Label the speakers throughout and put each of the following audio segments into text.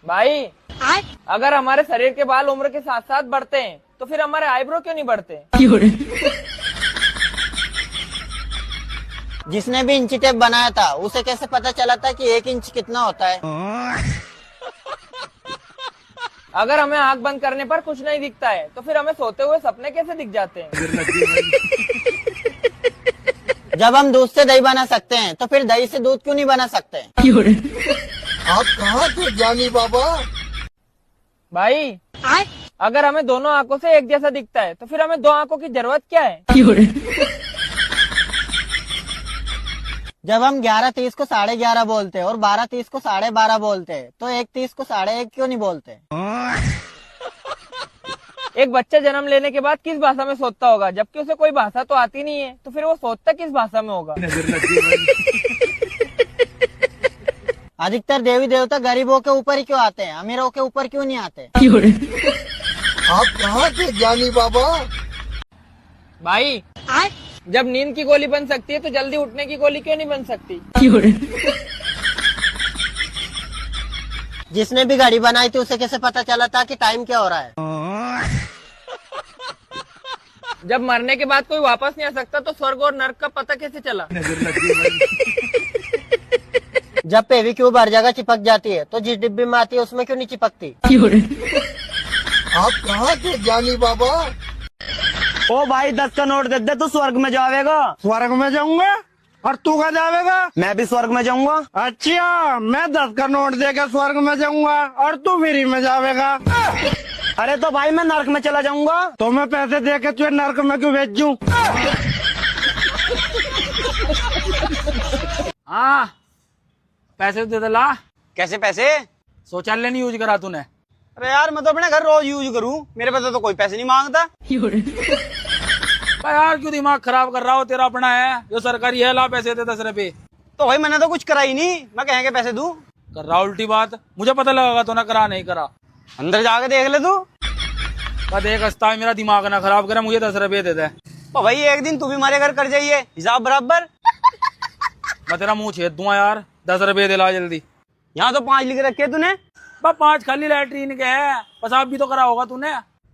Speaker 1: भाई अगर हमारे शरीर के बाल उम्र के साथ साथ बढ़ते हैं तो फिर हमारे आईब्रो क्यों नहीं बढ़ते?
Speaker 2: जिसने भी इंची टेप बनाया था उसे कैसे पता चला था कि 1 इंच कितना होता है?
Speaker 1: अगर हमें आंख बंद करने पर कुछ नहीं दिखता है तो फिर हमें सोते हुए सपने कैसे दिख जाते हैं?
Speaker 2: जब हम दूध से दही बना सकते हैं तो फिर दही से दूध क्यों नहीं बना सकते?
Speaker 3: आप कहाँ थे जानी बाबा?
Speaker 1: भाई अगर हमें दोनों आंखों से एक जैसा दिखता है तो फिर हमें 2 आंखों की जरूरत क्या है?
Speaker 2: जब हम 11:30 को 11:30 बोलते हैं और 12:30 को 12:30 बोलते हैं तो 1:30 को 1:30 क्यों नहीं बोलते?
Speaker 1: एक बच्चा जन्म लेने के बाद किस भाषा में सोचता होगा जबकि उसे कोई भाषा तो आती नहीं है, तो फिर वो सोचता किस भाषा में होगा?
Speaker 2: अधिकतर देवी देवता गरीबों के ऊपर ही क्यों आते हैं, अमीरों के ऊपर क्यों नहीं आते?
Speaker 3: आप कहाँ थे जानी बाबा?
Speaker 1: भाई जब नींद की गोली बन सकती है तो जल्दी उठने की गोली क्यों नहीं बन सकती?
Speaker 2: जिसने भी घड़ी बनाई थी उसे कैसे पता चला था कि टाइम क्या हो रहा है?
Speaker 1: जब मरने के बाद कोई वापस नहीं आ सकता तो स्वर्ग और नर्क का पता कैसे चला?
Speaker 2: जब पेवी क्यूब हर जगह चिपक जाती है तो जिस डिब्बी में आती है उसमें क्यों नहीं चिपकती?
Speaker 3: आप कहाँ थे जानी बाबा?
Speaker 4: ओ भाई 10 का नोट दे दे, तू स्वर्ग में जावेगा।
Speaker 3: स्वर्ग में जाऊंगा और तू कहाँ जावेगा?
Speaker 4: मैं भी स्वर्ग में जाऊंगा।
Speaker 3: अच्छा, मैं 10 का नोट देकर स्वर्ग में जाऊंगा और तू फ्री में जावेगा।
Speaker 4: अरे तो भाई मैं नर्क में चला जाऊंगा।
Speaker 3: तो मैं पैसे देकर तुझे नर्क में क्यों भेजूं?
Speaker 5: हाँ पैसे दे दला।
Speaker 4: कैसे पैसे?
Speaker 5: शौचालय नहीं यूज करा तूने?
Speaker 4: अरे यार मैं तो अपने घर रोज यूज करूँ, मेरे पैसे तो कोई पैसे नहीं मांगता।
Speaker 5: यार क्यों दिमाग खराब कर रहा हो, तेरा अपना है जो सरकारी है, ला पैसे दे 10 रुपए।
Speaker 4: तो भाई मैंने तो कुछ करा ही नहीं, मैं कहें के पैसे दूं?
Speaker 5: कर रहा उल्टी बात, मुझे पता लगेगा तो ना करा नहीं करा।
Speaker 4: अंदर जाके देख ले तू।
Speaker 5: बस एक हस्ता मेरा दिमाग ना खराब करे, मुझे 10 रुपए दे दे।
Speaker 4: तो भाई एक दिन तू भी हमारे घर कर जाइए, हिसाब बराबर।
Speaker 5: मैं तेरा मुंह छेद दूंगा यार, 10 रुपए दिला जल्दी।
Speaker 4: यहाँ तो 5 लिख रखे तूने।
Speaker 5: बस 5 खाली लैट्रीन के है, पेशाब भी तो करा होगा तूने।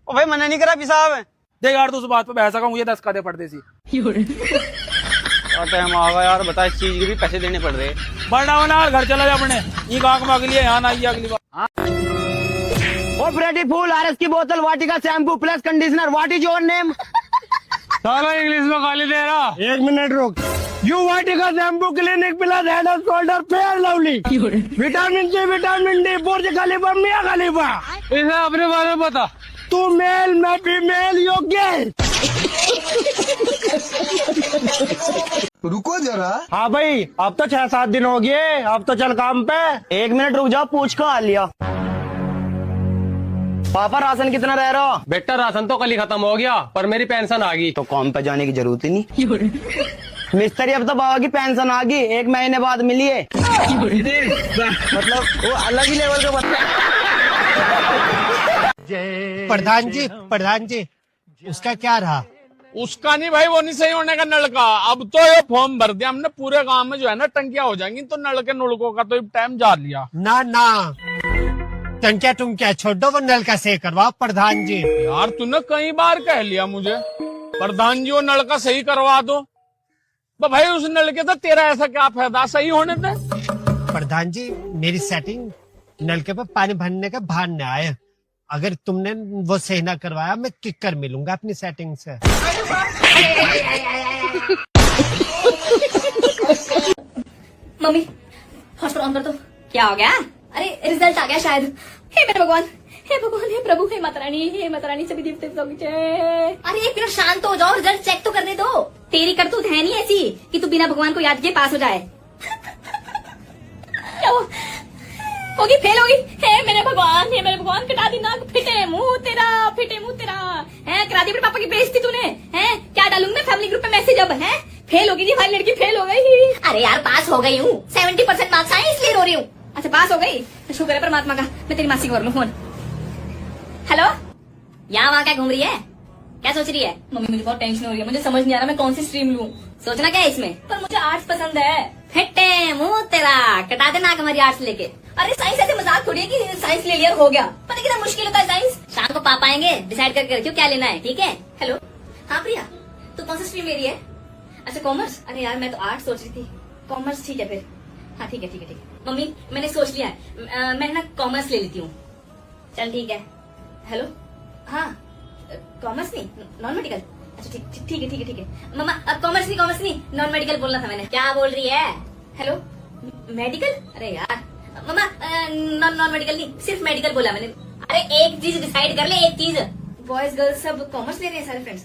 Speaker 4: ओ भाई मैंने नहीं करा पेशाब।
Speaker 5: देख यार तू उस बात पे बहस का, मुझे 10 का दे परदेसी।
Speaker 4: टाइम आ गया यार, बता इस चीज के भी पैसे देने पड़ रहे।
Speaker 5: बढ़ना वरना यार, घर चला जा अपने, ये गाँव में अगली है, यहाँ ना आइए अगली बार।
Speaker 4: ओ प्रेटी फूल, आरएस की बोतल, Vatika shampoo plus conditioner, what is your name?
Speaker 3: साला इंग्लिश में गाली दे रहा। 1 मिनट रुक। You Vatika shampoo clinic plus head and shoulder fair lovely, vitamin C vitamin D, Burj Khalifa Mia Khalifa. इसे अपने बारे में बता। तू मेल मैं फीमेल, योग्य। रुको जरा।
Speaker 4: हाँ भाई अब तो 6-7 दिन हो गए, अब तो चल काम पे। 1 मिनट रुक जाओ, पूछ को आ लिया। पापा राशन कितना रह रहा हो?
Speaker 6: बेटा राशन तो कल ही खत्म हो गया, पर मेरी पेंशन आ गई।
Speaker 4: तो काम पे जाने की जरूरत ही नहीं। मिस्त्री अब तो बाबा की पेंशन आ गई, 1 महीने बाद मिली है। मतलब वो अलग ही लेवल का बच्चा।
Speaker 3: प्रधान जी उसका क्या रहा?
Speaker 7: उसका नहीं भाई, वो नहीं सही होने का नल का। अब तो ये फॉर्म भर दिया हमने, पूरे गांव में जो है ना टंकियां हो जाएंगी, तो नल के नुड़कों का तो टाइम जा लिया।
Speaker 3: ना टंकिया तुम क्या छोड़ दो, वो नल का सही करवाओ प्रधान जी।
Speaker 7: यार तूने कई बार कह लिया मुझे, प्रधान जी वो नल का सही करवा दो। तो भाई उस नल के तो तेरा ऐसा क्या फायदा सही होने से?
Speaker 3: प्रधान जी मेरी सेटिंग नलके पर पानी भरने का भार न आए, अगर तुमने वो सही ना करवाया मैं किक कर मिलूंगा अपनी सेटिंग से।
Speaker 8: मम्मी हॉटस्पॉट ऑन कर दो। क्या हो गया? अरे रिजल्ट आ गया शायद। हे मेरे भगवान, हे भगवान, हे प्रभु, हे माता रानी सभी देवते की जय। अरे एक मिनट शांत हो जाओ, रिजल्ट चेक तो करने दो। तेरी करतूत है नहीं ऐसी कि तू बिना भगवान को याद किए पास हो जाए। क्या होगी? फेल होगी। हे मेरे भगवान, कटा दी नाक, फिटे मुंह तेरा है। करा दी पापा की बेइज्जती तूने। है क्या डालूंगी मैं फैमिली ग्रुप में मैसेज अब? है फेल होगी जी भाई, लड़की फेल हो गई। अरे यार पास हो गई हूँ, 70% मार्क्स आए इसलिए रो रही हूँ। अच्छा पास हो गई, शुक्र है परमात्मा का। मैं तेरी मासी को कर लूँ फोन। हेलो, यहाँ वहाँ क्या घूम रही है? क्या सोच रही है? मम्मी मुझे बहुत टेंशन हो रही है, मुझे समझ नहीं आ रहा मैं कौन सी स्ट्रीम लूँ। सोचना क्या है इसमें? पर मुझे आर्ट्स पसंद है। फिटे मुंह तेरा, कटा देना हमारी आर्ट्स लेके। अरे साइंस ऐसे मजाक थोड़ी थोड़ी है कि साइंस ले लिया और हो गया। पता कितना मुश्किल होता है साइंस। शाम को पापा आएंगे, डिसाइड करके रखियो क्या लेना है, ठीक है? हेलो, हाँ प्रिया, तू कौन सा स्ट्रीम ले रही है? अच्छा कॉमर्स। अरे यार मैं तो आर्ट सोच रही थी। कॉमर्स ठीक है फिर। हाँ ठीक है ठीक है ठीक है। मम्मी मैंने सोच लिया है, मैं ना कॉमर्स ले लेती हूँ। चल ठीक है। हेलो, हाँ कॉमर्स नहीं, नॉन मेडिकल। अच्छा ठीक ठीक है ठीक है ठीक है। मम्मा अब कॉमर्स नहीं नॉन मेडिकल बोलना था मैंने। क्या बोल रही है? Hello, medical? अरे यार मम्मा नॉन मेडिकल नहीं, सिर्फ मेडिकल बोला मैंने। अरे एक चीज डिसाइड कर ले, एक चीज। बॉयज गर्ल्स सब कॉमर्स ले रहे हैं सारे फ्रेंड्स।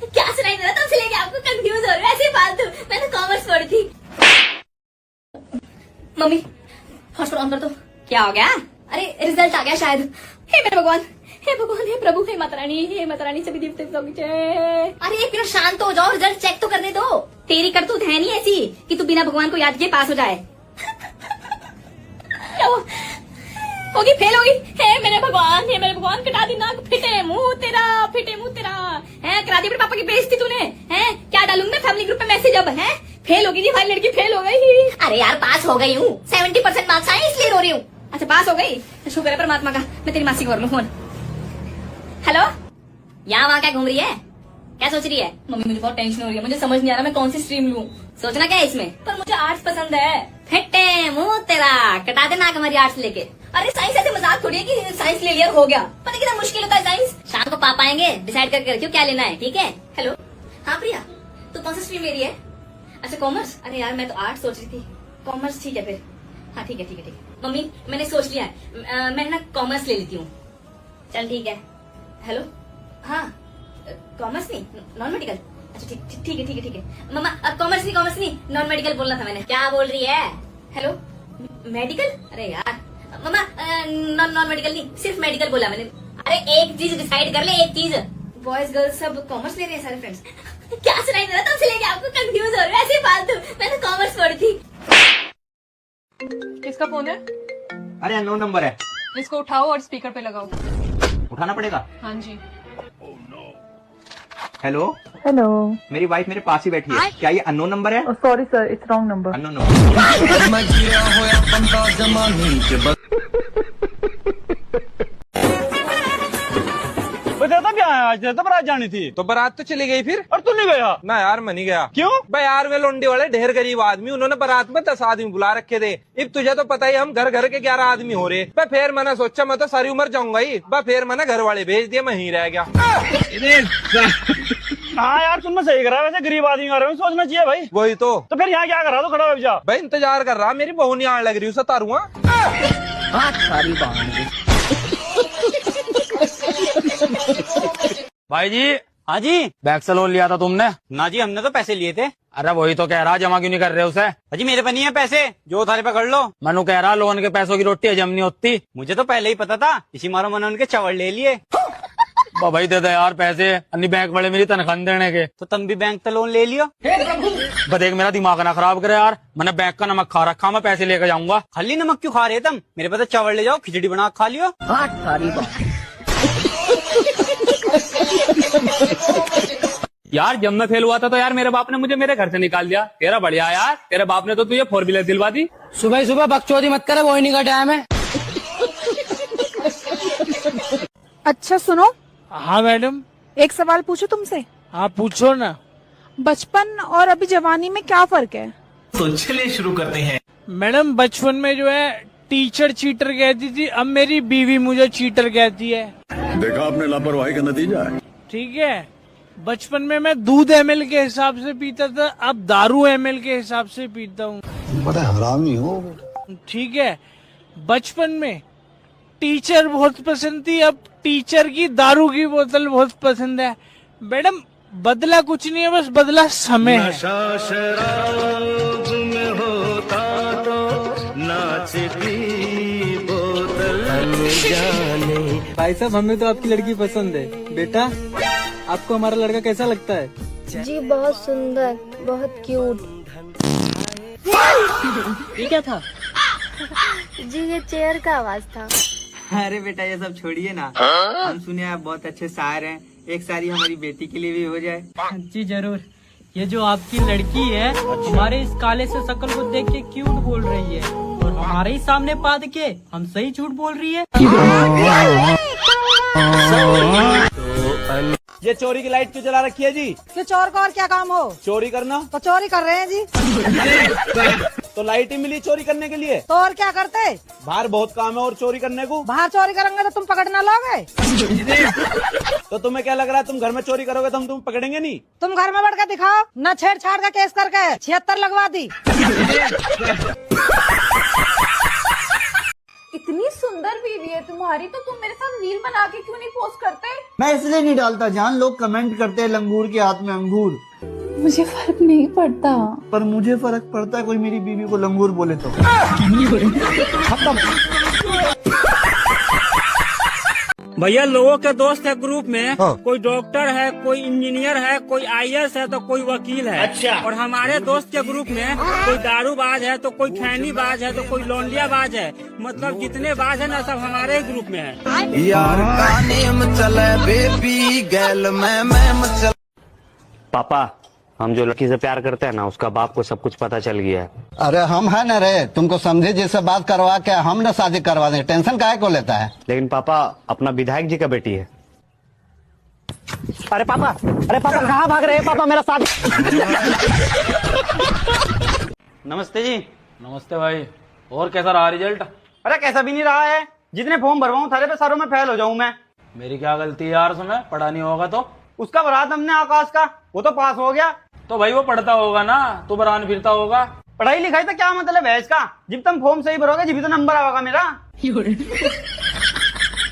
Speaker 8: क्या सुनाई दे रहा था? लेके आपको कंफ्यूज हो रहे हो ऐसे फालतू। मैंने कॉमर्स पढ़ी थी। मम्मी हॉटस्पॉट ऑन कर दो। क्या हो गया? अरे रिजल्ट आ गया शायद। हे मेरे भगवान, हे भगवान, हे प्रभु, हे माता रानी सभी देवता की जय। अरे एक मिनट शांत हो जाओ, रिजल्ट चेक तो करने दो। तेरी करतूत है नहीं ऐसी कि तू बिना भगवान को याद किए पास हो जाए। क्या हुआ? होगी फेल होगी। हे मेरे भगवान कटा दी नाक, फिटे मुंह तेरा है। करा दी पापा की बेइज्जती तूने। है क्या डालूंगी मैं फैमिली ग्रुप में मैसेज अब? है फेल होगी जी भाई, लड़की फेल हो गई। अरे यार पास हो गई हूँ, 70% मार्क्स आए इसलिए रो रही हूँ। अच्छा पास हो गई, शुक्र है परमात्मा का। मैं तेरी मासी को कर लूँ फोन। हेलो, यहाँ वहाँ क्या घूम रही है? क्या सोच रही है? मम्मी मुझे बहुत टेंशन हो रही है, मुझे समझ नहीं आ रहा मैं कौन सी स्ट्रीम लूँ। सोचना क्या है इसमें? पर मुझे आर्ट्स पसंद है। फिटे मुंह तेरा, कटा देना हमारी आर्ट्स लेके। अरे साइंस ऐसे मजाक थोड़ी है कि साइंस ले लिया और हो गया। पता कितना मुश्किल होता है साइंस। शाम को पापा आएंगे, डिसाइड करके रखियो क्या लेना है, ठीक है? हेलो, हाँ प्रिया, तू कौन सा स्ट्रीम ले रही है? अच्छा कॉमर्स। अरे यार मैं तो आर्ट सोच रही थी। कॉमर्स ठीक है फिर। हाँ ठीक है ठीक है ठीक है। मम्मी मैंने सोच लिया है, मैं ना कॉमर्स ले लेती हूँ। चल ठीक है। हेलो, हाँ कॉमर्स नहीं, नॉन मेडिकल। अच्छा ठीक ठीक है ठीक है ठीक है। मम्मा अब कॉमर्स नहीं नॉन मेडिकल बोलना था मैंने। क्या बोल रही है? Hello, medical? अरे यार मम्मा नॉन मेडिकल नहीं, सिर्फ मेडिकल बोला मैंने। अरे एक चीज डिसाइड कर ले, एक चीज। बॉयज गर्ल्स सब कॉमर्स ले रहे हैं सारे फ्रेंड्स। क्या सुनाई दे रहा था? लेके आपको कंफ्यूज हो रहे हो ऐसे फालतू। मैंने कॉमर्स पढ़ी थी।
Speaker 1: किसका फोन है?
Speaker 4: अरे अननोन नंबर है।
Speaker 1: इसको उठाओ और स्पीकर पे लगाओ।
Speaker 4: उठाना पड़ेगा।
Speaker 1: हाँ जी।
Speaker 4: हेलो
Speaker 9: हेलो,
Speaker 4: मेरी वाइफ मेरे पास ही बैठी है। क्या ये अननोन नंबर है?
Speaker 9: Sorry sir, it's wrong number.
Speaker 4: Unknown number.
Speaker 3: क्या है आज? तो बारात जानी थी।
Speaker 7: तो बारात तो चली गई फिर।
Speaker 3: और तू नहीं गया?
Speaker 7: ना यार मैं नहीं गया।
Speaker 3: क्यों?
Speaker 7: भाई यार वे लोंडे वाले ढेर गरीब आदमी, उन्होंने बारात में 10 आदमी बुला रखे थे। अब तुझे तो पता ही हम घर घर के 11 आदमी हो रहे। मैं फिर मैंने सोचा मैं तो सारी उम्र जाऊंगा ही। फिर मैंने घर वाले भेज दिए, मैं ही रह गया।
Speaker 3: हाँ यार तुमने सही करा, वैसे गरीब आदमी आ रहे हो, सोचना चाहिए भाई।
Speaker 7: वही तो
Speaker 3: फिर यहाँ क्या कर रहा? तो खड़ा हो जा।
Speaker 7: भाई इंतजार कर रहा, मेरी बहू नहीं आने लग रही, उसे तारूंगा।
Speaker 5: भाई जी।
Speaker 4: हाँ जी।
Speaker 5: बैंक से लोन लिया था तुमने?
Speaker 4: ना जी, हमने तो पैसे लिए थे।
Speaker 5: अरे वही तो कह रहा, जमा क्यों नहीं कर रहे उसे?
Speaker 4: अजी मेरे पे नहीं है पैसे, जो थारे पे कर लो।
Speaker 5: मनु कह रहा लोन के पैसों की रोटी हजम नहीं होती।
Speaker 4: मुझे तो पहले ही पता था, इसी मारो मैंने उनके चवड़ ले लिए।
Speaker 5: भाई दे दे यार पैसे, अन्नी बैंक वाले मेरी तनख्वाह देने के।
Speaker 4: तो तुम भी बैंक से लोन ले लियो।
Speaker 5: देख मेरा दिमाग ना खराब करे यार, मैंने बैंक का नमक खा रखा, मैं पैसे लेकर जाऊंगा।
Speaker 4: खाली नमक क्यों खा रहे तुम? मेरे पास तो चावल ले जाओ, खिचड़ी बना खा लियो।
Speaker 6: यार जब मैं फेल हुआ था तो यार मेरे बाप ने मुझे मेरे घर से निकाल दिया। तेरा बढ़िया यार, तेरे बाप ने तो तुझे 4 व्हीलर दिलवा दी।
Speaker 2: सुबह सुबह बकचोदी मत करे, वो नहीं का टाइम है।
Speaker 9: अच्छा सुनो,
Speaker 3: हाँ मैडम।
Speaker 9: एक सवाल पूछो तुमसे।
Speaker 3: हाँ पूछो ना।
Speaker 9: बचपन और अभी जवानी में क्या फर्क है?
Speaker 10: तो चलिए शुरू करते हैं।
Speaker 3: मैडम बचपन में जो है टीचर चीटर कहती थी, अब मेरी बीवी मुझे चीटर कहती है।
Speaker 10: देखा आपने लापरवाही का नतीजा है।
Speaker 3: ठीक है, बचपन में मैं दूध ml के हिसाब से पीता था, अब दारू ml के हिसाब से पीता हूँ।
Speaker 10: बड़ा हरामी हो।
Speaker 3: ठीक है, बचपन में टीचर बहुत पसंद थी, अब टीचर की दारू की बोतल बहुत पसंद है। मैडम बदला कुछ नहीं है, बस बदला समय है।
Speaker 10: नशा शराब में होता तो नाचती बोतल जाने।
Speaker 2: भाई साहब हमें तो आपकी लड़की पसंद है। बेटा आपको हमारा लड़का कैसा लगता है?
Speaker 9: जी बहुत सुंदर, बहुत क्यूट।
Speaker 2: ये क्या था?
Speaker 9: जी ये चेयर का आवाज था।
Speaker 2: अरे बेटा ये सब छोड़िए ना, हम सुने आप बहुत अच्छे शायर हैं, एक शायरी हमारी बेटी के लिए भी हो जाए।
Speaker 11: जी जरूर। ये जो आपकी लड़की है हमारे इस काले से शक्ल को देख के क्यूट बोल रही है, और
Speaker 2: हमारे ही सामने पाद के हम सही झूठ बोल रही है।
Speaker 4: ये चोरी की लाइट क्यों जला रखी है जी?
Speaker 9: कि चोर का और क्या काम हो?
Speaker 4: चोरी करना।
Speaker 9: तो चोरी कर रहे हैं जी।
Speaker 4: तो लाइट ही मिली चोरी करने के लिए।
Speaker 9: तो और क्या करते?
Speaker 4: बाहर बहुत काम है और चोरी करने को।
Speaker 9: बाहर चोरी करेंगे तो तुम पकड़ ना लोगे।
Speaker 4: तो तुम्हें क्या लग रहा है तुम घर में चोरी करोगे तो हम तुम पकड़ेंगे नहीं?
Speaker 9: तुम घर में बैठ के दिखाओ न, छेड़छाड़ का केस करके 76 लगवा दी।
Speaker 8: इतनी सुंदर बीवी है तुम्हारी तो तुम मेरे साथ रील बना के क्यों नहीं पोस्ट करते?
Speaker 2: मैं इसलिए नहीं डालता जान, लोग कमेंट करते हैं लंगूर के हाथ में अंगूर।
Speaker 8: मुझे फर्क नहीं पड़ता।
Speaker 2: पर मुझे फर्क पड़ता है कोई मेरी बीवी को लंगूर बोले तो।
Speaker 3: भैया लोगों के दोस्त है ग्रुप में। कोई डॉक्टर है, कोई इंजीनियर है, कोई IAS है तो कोई वकील है। अच्छा। और हमारे दोस्त के ग्रुप में कोई दारूबाज है तो कोई खैनीबाज है तो कोई लौंडियाबाज है। मतलब जितने बाज है ना सब हमारे ही ग्रुप में है।
Speaker 10: यार का नेम चले बेबी गैल मैं
Speaker 4: पापा, हम जो लड़की से प्यार करते हैं ना उसका बाप को सब कुछ पता चल गया है।
Speaker 10: अरे हम है न रे, तुमको समझे जैसे बात करवा के हम न शादी करवा दें, टेंशन काहे को लेता है?
Speaker 4: लेकिन पापा अपना विधायक जी का बेटी है। अरे पापा कहाँ भाग रहे हैं? पापा मेरा साथ। नमस्ते जी।
Speaker 5: नमस्ते भाई। और कैसा रहा रिजल्ट?
Speaker 4: अरे कैसा भी नहीं रहा है, जितने फॉर्म भरवाऊं सारे पे सारों में फेल हो जाऊं मैं।
Speaker 5: मेरी क्या गलती है यार, समय पढ़ा नहीं होगा तो?
Speaker 4: उसका भरा हमने आकाश का, वो तो पास हो गया।
Speaker 5: तो भाई वो पढ़ता होगा ना, तो बरान फिरता होगा।
Speaker 4: पढ़ाई लिखाई तो क्या मतलब है इसका? जब तुम फॉर्म सही भरोगे जब तो नंबर आएगा मेरा।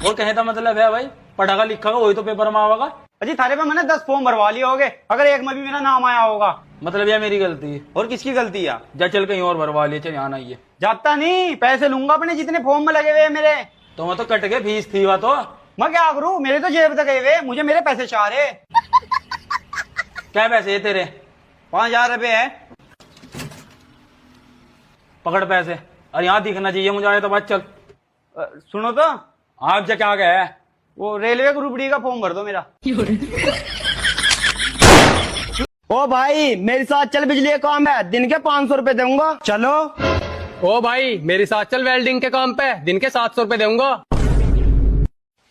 Speaker 5: वो कहने का मतलब है भाई, पढ़ागा लिखा वही तो पेपर में आएगा।
Speaker 4: अजी थारे पे मैंने 10 फॉर्म भरवा लिए होगे, अगर एक में भी मेरा नाम आया होगा।
Speaker 5: मतलब यह मेरी गलती है?
Speaker 4: और किसकी गलती है?
Speaker 5: जा चल कहीं और भरवा लिए, चल यहाँ आइए।
Speaker 4: जाता नहीं, पैसे लूंगा अपने जितने फॉर्म में लगे हुए मेरे।
Speaker 5: तो मैं तो कट के फीस थी वह तो।
Speaker 4: मैं क्या करूं, मेरे तो जेब तक गए हुए, मुझे मेरे पैसे चाह रहे।
Speaker 5: क्या पैसे है तेरे?
Speaker 4: 5000 रुपए है।
Speaker 5: पकड़ पैसे। और यहाँ दिखना चाहिए मुझे, आए तो बात चल।
Speaker 4: सुनो तो,
Speaker 5: आप जा क्या गए?
Speaker 4: वो रेलवे ग्रुप डी का फॉर्म भर दो मेरा। ओ भाई मेरे साथ चल, बिजली का काम है, दिन के 500 रुपए दूंगा।
Speaker 3: चलो।
Speaker 1: ओ भाई मेरे साथ चल, वेल्डिंग के काम पे, दिन के 700 रुपए दूंगा।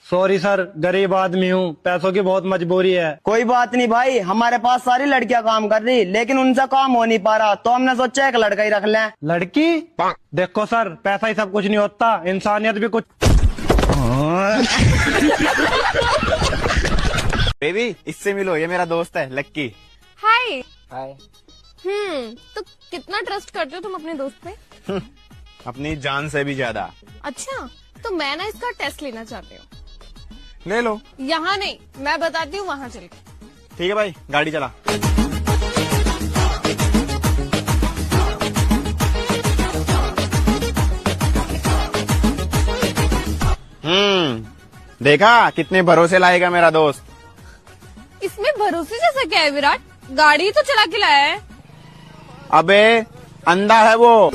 Speaker 3: सॉरी सर, गरीब आदमी हूँ, पैसों की बहुत मजबूरी है।
Speaker 4: कोई बात नहीं भाई, हमारे पास सारी लड़कियां काम कर रही लेकिन उनसे काम हो नहीं पा रहा, तो हमने सोचा एक लड़का ही रख लें।
Speaker 3: लड़की? देखो सर, पैसा ही सब कुछ नहीं होता, इंसानियत भी कुछ।
Speaker 11: बेबी इससे मिलो, ये मेरा दोस्त है लक्की।
Speaker 8: हाय।
Speaker 11: हाय।
Speaker 8: तो कितना ट्रस्ट करते हो तुम अपने दोस्त पे?
Speaker 11: अपनी जान से भी ज्यादा।
Speaker 8: अच्छा, तो मैं ना इसका टेस्ट लेना चाहती हूँ।
Speaker 11: ले लो।
Speaker 8: यहाँ नहीं, मैं बताती हूँ वहाँ चल के।
Speaker 11: ठीक है भाई, गाड़ी चला। देखा कितने भरोसे लाएगा मेरा दोस्त।
Speaker 8: इसमें भरोसे जैसा क्या है विराट? गाड़ी तो चला के लाया है।
Speaker 11: अबे अंधा है वो।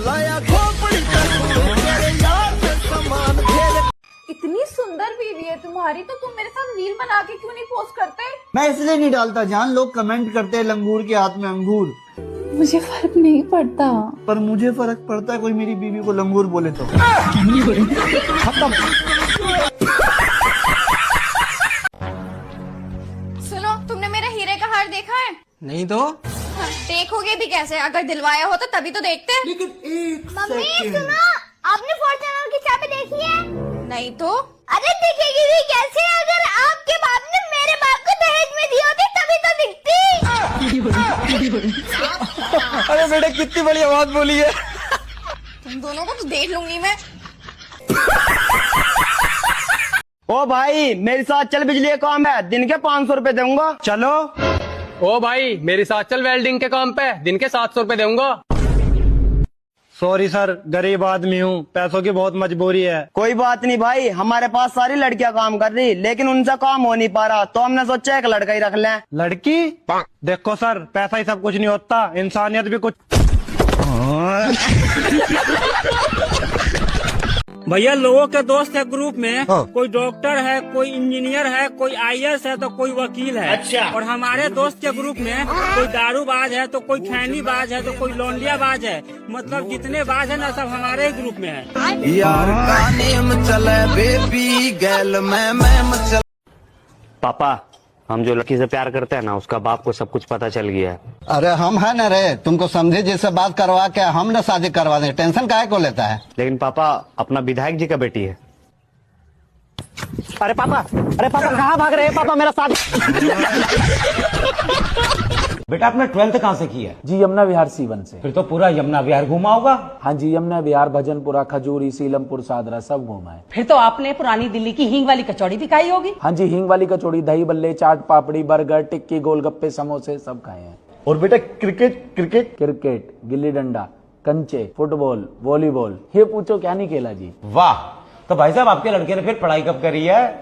Speaker 8: इतनी सुंदर बीवी है तुम्हारी तो तुम मेरे साथ रील बना के क्यों नहीं पोस्ट करते?
Speaker 2: मैं इसलिए नहीं डालता जान, लोग कमेंट करते हैं लंगूर के हाथ में अंगूर।
Speaker 8: मुझे फर्क नहीं पड़ता।
Speaker 2: पर मुझे फर्क पड़ता है कोई मेरी बीवी को लंगूर बोले तो।
Speaker 8: सुनो, तुमने मेरा हीरे का हार देखा है?
Speaker 1: नहीं तो?
Speaker 8: देखोगे भी कैसे, अगर दिलवाया होता तभी तो देखते।
Speaker 2: लेकिन एक
Speaker 8: मम्मी सुनो, आपने फॉर्च्यूनर की चाबी देखी है? नहीं तो? अरे दिखेगी भी कैसे, अगर आपके बाप ने मेरे बाप को दहेज में दी होती तभी तो दिखती।
Speaker 11: अरे बेटा कितनी बढ़िया बात बोली है।
Speaker 8: तुम दोनों को तो देख लूंगी मैं।
Speaker 4: ओ भाई मेरे साथ चल, बिजली का काम है, दिन के 500 रुपए दूंगा।
Speaker 3: चलो।
Speaker 1: ओ भाई मेरे साथ चल, वेल्डिंग के काम पे, दिन के 700 रुपए दूंगा।
Speaker 3: सॉरी सर, गरीब आदमी हूँ, पैसों की बहुत मजबूरी है।
Speaker 4: कोई बात नहीं भाई, हमारे पास सारी लड़कियां काम कर रही लेकिन उनसे काम हो नहीं पा रहा, तो हमने सोचा एक लड़का ही रख लें।
Speaker 3: लड़की? देखो सर, पैसा ही सब कुछ नहीं होता, इंसानियत भी कुछ। भैया लोगों के दोस्त है ग्रुप में, कोई डॉक्टर है, कोई इंजीनियर है, कोई IAS है, तो कोई वकील है। अच्छा। और हमारे दोस्त के ग्रुप में कोई दारूबाज है, तो कोई खैनीबाज है, तो कोई लौंडियाबाज है। मतलब जितने बाज है ना सब हमारे ही ग्रुप में है।
Speaker 4: यार का नेम चले बेबी गैल मैं पापा, हम जो लड़की से प्यार करते हैं ना, उसका बाप को सब कुछ पता चल गया है।
Speaker 10: अरे हम है न रे, तुमको समझे जैसे बात करवा के हम न शादी करवा दें, टेंशन काहे को लेता है।
Speaker 4: लेकिन पापा अपना विधायक जी का बेटी है। अरे पापा कहाँ भाग रहे हैं पापा, मेरा शादी।
Speaker 12: बेटा आपने 12th कहाँ से किया?
Speaker 13: जी यमुना विहार C1 से।
Speaker 12: फिर तो पूरा यमुना विहार घूमा होगा।
Speaker 13: हाँ जी, यमुना विहार, भजनपुरा, खजूरी, सीलमपुर, सादरा सब घूमा है।
Speaker 14: फिर तो आपने पुरानी दिल्ली की हींग वाली कचौड़ी भी खाई होगी।
Speaker 13: हाँ जी, हींग वाली कचौड़ी, दही बल्ले, चाट पापड़ी, बर्गर, टिक्की, गोलगप्पे, समोसे सब खाए हैं।
Speaker 12: और बेटा क्रिकेट,
Speaker 13: गिल्ली डंडा, कंचे, फुटबॉल, वॉलीबॉल, ये पूछो क्या नहीं खेला जी।
Speaker 12: वाह, तो भाई साहब आपके लड़के ने फिर पढ़ाई कब करी है?